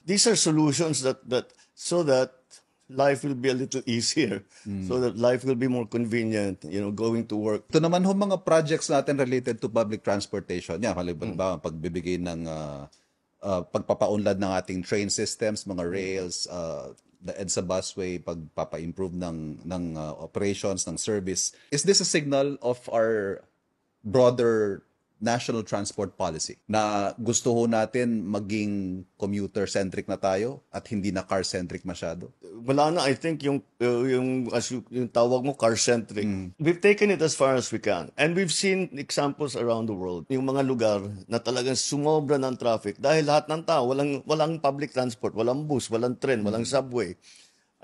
these are solutions that so that life will be a little easier, so that life will be more convenient, going to work. Ito naman ho mga projects natin related to public transportation. Yan, halimbawa, pagbibigay ng pagpapaunlad ng ating train systems, mga rails, the EDSA busway, pagpapa-improve ng operations, ng service. Is this a signal of our broader national transport policy na gusto ho natin maging commuter-centric na tayo at hindi na car-centric masyado? Wala na, I think yung tawag mo car-centric. We've taken it as far as we can. And we've seen examples around the world. Yung mga lugar na talagang sumobra ng traffic dahil lahat ng tao, walang public transport, walang bus, walang tren, walang subway.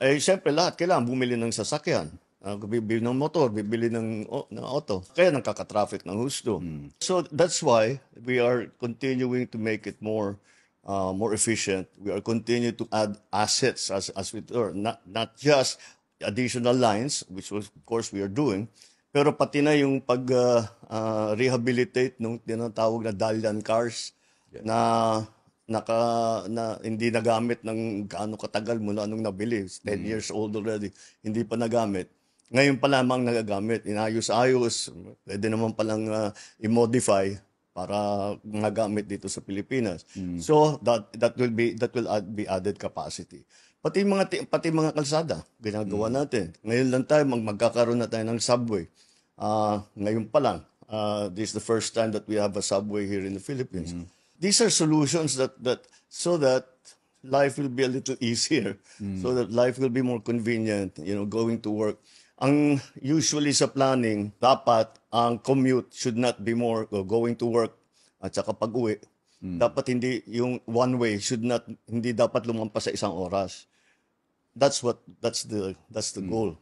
Eh, siyempre lahat kailangan bumili ng sasakyan. Bibili ng motor, bibili ng auto. Kaya nagkaka-traffic ng husto. So that's why we are continuing to make it more efficient. We are continuing to add assets as we do. Not just additional lines, which was, of course we are doing, pero pati na yung rehabilitate nung tinatawag na Dalian cars na hindi nagamit ng gaano katagal mula nung nabili. 10 years old already. Hindi pa nagamit. Ngayon pa lamang nagagamit, inayos-ayos, pwede naman palang i-modify para magamit dito sa Pilipinas. So that will be added capacity. Pati mga kalsada, ginagawa natin. Ngayon lang tayo magkakaroon na tayo ng subway. Ngayon pa lang, this is the first time that we have a subway here in the Philippines. These are solutions that so that life will be a little easier, so that life will be more convenient, going to work. Ang usually sa planning, dapat ang commute should not be more going to work at saka pag-uwi. Dapat hindi yung one way hindi dapat lumampas sa 1 oras. That's the goal.